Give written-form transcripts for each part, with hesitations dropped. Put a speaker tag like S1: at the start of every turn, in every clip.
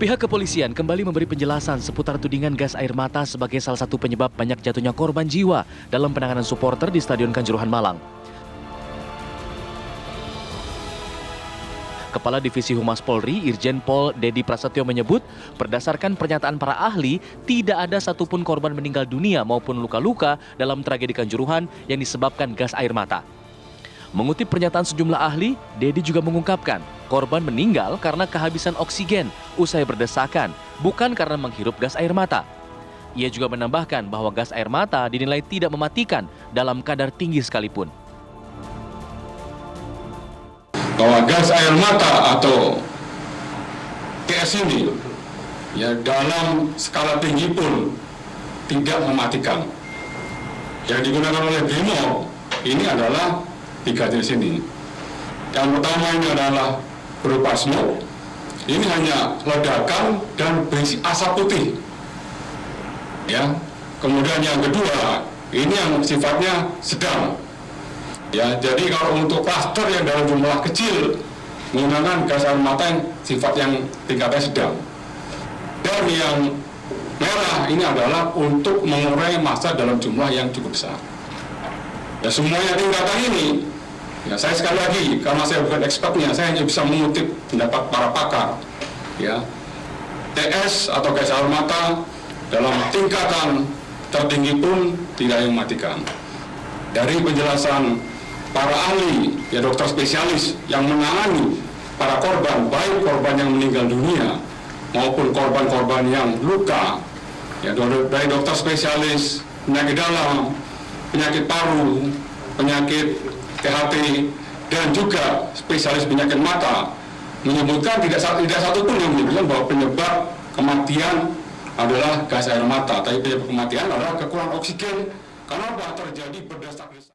S1: Pihak kepolisian kembali memberi penjelasan seputar tudingan gas air mata sebagai salah satu penyebab banyak jatuhnya korban jiwa dalam penanganan supporter di Stadion Kanjuruhan Malang. Kepala Divisi Humas Polri, Irjen Pol Dedi Prasetyo menyebut, berdasarkan pernyataan para ahli, tidak ada satupun korban meninggal dunia maupun luka-luka dalam tragedi Kanjuruhan yang disebabkan gas air mata. Mengutip pernyataan sejumlah ahli, Dedi juga mengungkapkan korban meninggal karena kehabisan oksigen usai berdesakan, bukan karena menghirup gas air mata. Ia juga menambahkan bahwa gas air mata dinilai tidak mematikan dalam kadar tinggi sekalipun.
S2: Bahwa gas air mata atau gas ini ya dalam skala tinggi pun tidak mematikan. Yang digunakan oleh BRIMOB ini adalah 3 jenis ini. Yang pertama ini adalah berupa smoke. Ini hanya ledakan dan berisi asap putih. Ya. Kemudian yang kedua, ini yang sifatnya sedang. Ya, jadi kalau untuk klaster yang dalam jumlah kecil menggunakan gas air mata yang sifat yang tingkatnya sedang. Dan yang merah ini adalah untuk mengurangi massa dalam jumlah yang cukup besar. Ya, semuanya tingkatan ini, ya saya sekali lagi, karena saya bukan expertnya, saya hanya bisa mengutip pendapat para pakar. Ya, TS atau gas air mata dalam tingkatan tertinggi pun tidak mematikan. Dari penjelasan para ahli, ya dokter spesialis yang menangani para korban, baik korban yang meninggal dunia maupun korban-korban yang luka, ya dari dokter spesialis penyakit dalam, penyakit paru, penyakit THT, dan juga spesialis penyakit mata menyebutkan tidak satu pun yang menyebutkan bahwa penyebab kematian adalah gas air mata, tapi penyebab kematian adalah kekurangan oksigen. Kenapa terjadi berdesak-desak?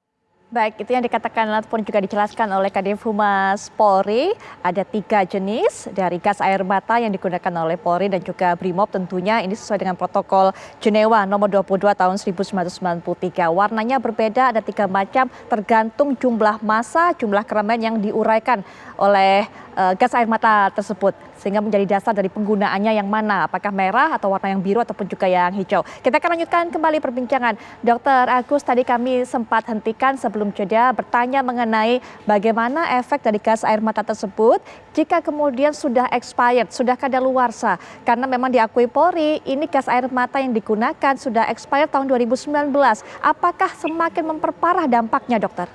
S3: Baik, itu yang dikatakan ataupun juga dijelaskan oleh Kadif Humas Polri. Ada 3 jenis dari gas air mata yang digunakan oleh Polri dan juga BRIMOB, tentunya ini sesuai dengan protokol Jenewa nomor 22 tahun 1993. Warnanya berbeda, ada 3 macam tergantung jumlah massa, jumlah keramaian yang diuraikan oleh gas air mata tersebut, sehingga menjadi dasar dari penggunaannya yang mana, apakah merah atau warna yang biru ataupun juga yang hijau. Kita akan lanjutkan kembali perbincangan. Dr. Agus, tadi kami sempat hentikan sebelum jeda bertanya mengenai bagaimana efek dari gas air mata tersebut jika kemudian sudah expired, sudah kadaluarsa. Karena memang diakui Polri, ini gas air mata yang digunakan sudah expired tahun 2019. Apakah semakin memperparah dampaknya, dokter?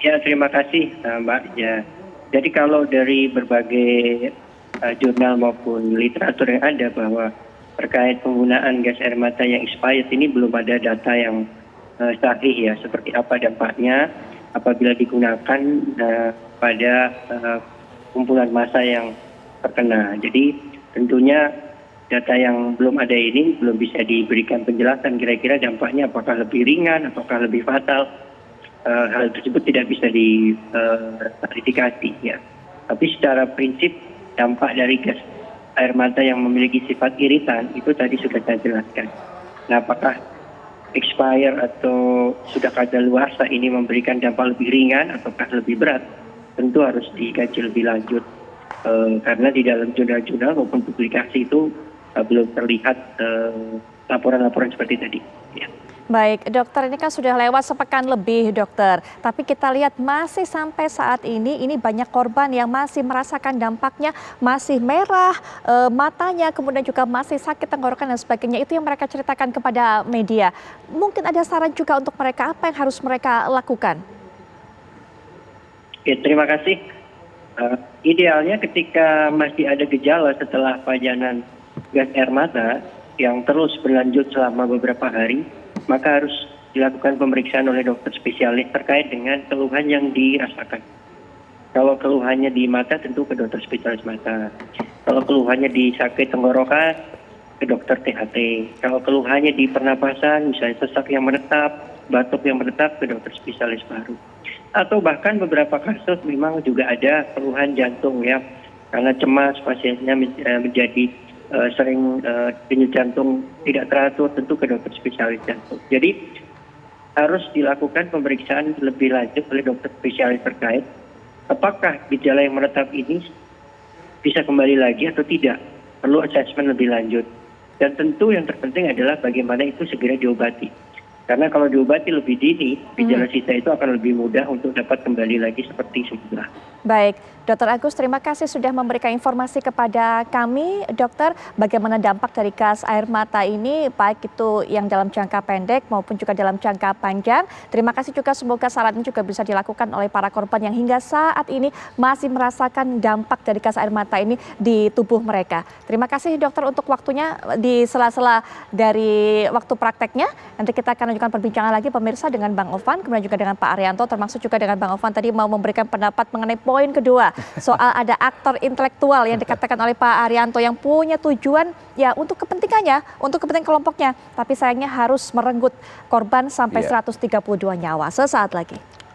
S4: Ya, terima kasih Mbak. Ya. Jadi kalau dari berbagai jurnal maupun literatur yang ada bahwa terkait penggunaan gas air mata yang expired ini belum ada data yang sahih ya, seperti apa dampaknya apabila digunakan pada kumpulan massa yang terkena. Jadi tentunya data yang belum ada ini belum bisa diberikan penjelasan kira-kira dampaknya apakah lebih ringan, apakah lebih fatal. Hal tersebut tidak bisa diklarifikasi ya. Tapi secara prinsip dampak dari gas air mata yang memiliki sifat iritan itu tadi sudah saya jelaskan. Nah, apakah expire atau sudah kadaluarsa ini memberikan dampak lebih ringan ataukah lebih berat? Tentu harus dikaji lebih lanjut karena di dalam jurnal-jurnal maupun publikasi itu belum terlihat laporan-laporan seperti tadi. Ya.
S3: Baik, dokter, ini kan sudah lewat sepekan lebih, dokter. Tapi kita lihat masih sampai saat ini banyak korban yang masih merasakan dampaknya, masih merah matanya, kemudian juga masih sakit tenggorokan dan sebagainya. Itu yang mereka ceritakan kepada media. Mungkin ada saran juga untuk mereka, apa yang harus mereka lakukan?
S4: Ya, terima kasih. Idealnya ketika masih ada gejala setelah pajanan gas air mata yang terus berlanjut selama beberapa hari, maka harus dilakukan pemeriksaan oleh dokter spesialis terkait dengan keluhan yang dirasakan. Kalau keluhannya di mata tentu ke dokter spesialis mata. Kalau keluhannya di sakit tenggorokan ke dokter THT. Kalau keluhannya di pernapasan, misalnya sesak yang menetap, batuk yang menetap, ke dokter spesialis paru. Atau bahkan beberapa kasus memang juga ada keluhan jantung ya, karena cemas pasiennya menjadi sering denyut jantung tidak teratur, tentu ke dokter spesialis jantung. Jadi harus dilakukan pemeriksaan lebih lanjut oleh dokter spesialis terkait apakah gejala yang menetap ini bisa kembali lagi atau tidak. Perlu assessment lebih lanjut. Dan tentu yang terpenting adalah bagaimana itu segera diobati. Karena kalau diobati lebih dini, gejala sisa itu akan lebih mudah untuk dapat kembali lagi seperti semula.
S3: Baik, Dr. Agus, terima kasih sudah memberikan informasi kepada kami, Dokter, bagaimana dampak dari gas air mata ini, baik itu yang dalam jangka pendek maupun juga dalam jangka panjang. Terima kasih juga, semoga saran ini juga bisa dilakukan oleh para korban yang hingga saat ini masih merasakan dampak dari gas air mata ini di tubuh mereka. Terima kasih, Dokter, untuk waktunya di sela-sela dari waktu prakteknya. Nanti kita akan lanjutkan perbincangan lagi, pemirsa, dengan Bang Ovan, kemudian juga dengan Pak Arianto, termasuk juga dengan Bang Ovan tadi mau memberikan pendapat mengenai poin kedua soal ada aktor intelektual yang dikatakan oleh Pak Arianto yang punya tujuan ya untuk kepentingannya, untuk kepentingan kelompoknya, tapi sayangnya harus merenggut korban sampai 132 nyawa. Sesaat lagi.